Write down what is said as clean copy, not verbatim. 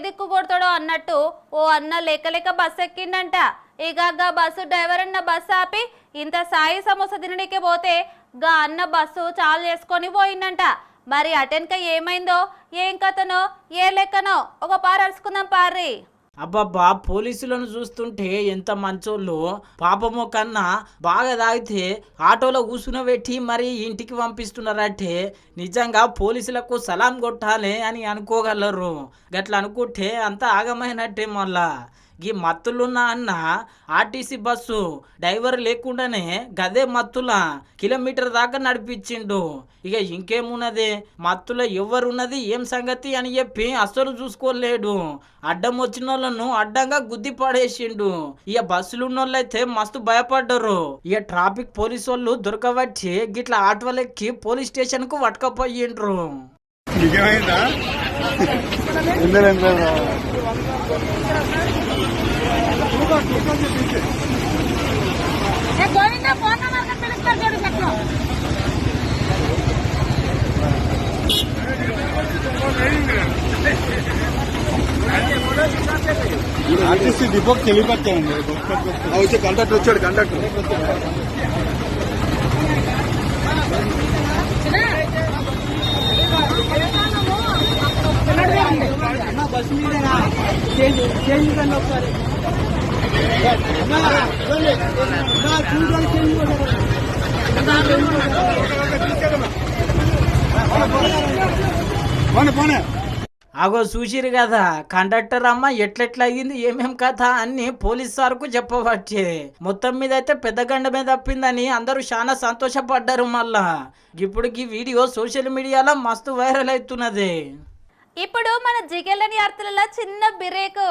దిక్కు కొడతాడో అన్నట్టు ఓ అన్న లెక్క బస్సు ఎక్కిండంట. ఇక బస్సు డ్రైవర్ అన్న బస్సు ఆపి ఇంత సాయి సమోసా తినడానికి పోతే గా అన్న బస్సు చాలు చేసుకొని పోయిందంట. మరి అటెన్క ఏమైందో ఏం కథనో ఏ లెక్కనో ఒక పారు అరుచుకుందాం పార్రి. అబ్బబ్బా, పోలీసులను చూస్తుంటే ఎంత మంచోళ్ళు. పాపమో కన్నా బాగా తాగితే ఆటోలో కూర్చునబెట్టి మరి ఇంటికి పంపిస్తున్నారంటే నిజంగా పోలీసులకు సలాం కొట్టాలి అని అనుకోగలరు. గట్లా అనుకుంటే అంత ఆగమైనట్టే. మళ్ళా ఈ మత్తులున్న అన్న ఆర్టీసీ బస్సు డ్రైవర్ లేకుండానే గదే మత్తుల కిలోమీటర్ దాకా నడిపించిండు. ఇక ఇంకేమున్నది, మత్తులో ఎవరున్నది ఏం సంగతి అని చెప్పి అస్సలు చూసుకోలేడు. అడ్డం వచ్చిన వాళ్ళను అడ్డంగా గుద్ది పడేసిండు. ఇక బస్సులు ఉన్న వాళ్ళైతే మస్తు భయపడ్డరు. ఇక ట్రాఫిక్ పోలీసు వాళ్ళు దొరకబట్టి గిట్ల ఆటోలెక్కి పోలీస్ స్టేషన్ కు పట్టుకపోయిండ్రు. ఆర్టీసీ డిపోకి తెలియపచ్చానండి. వచ్చి కండక్టర్ వచ్చాడు. కండక్టర్ బస్సు మీద ఒకసారి అగో చూసిరు కదా కండక్టర్ అమ్మ ఎట్లెట్లా అయ్యింది ఏమేం కథ అన్ని పోలీస్ సార్కు చెప్పబట్టే. మొత్తం మీద అయితే పెద్ద గండమే తప్పిందని అందరూ చాలా సంతోషపడ్డారు. మళ్ళా ఇప్పుడు ఈ వీడియో సోషల్ మీడియాలో మస్తు వైరల్ అవుతున్నది. ఇప్పుడు మన జిగెలని అర్థాలలో చిన్న బ్రేక్.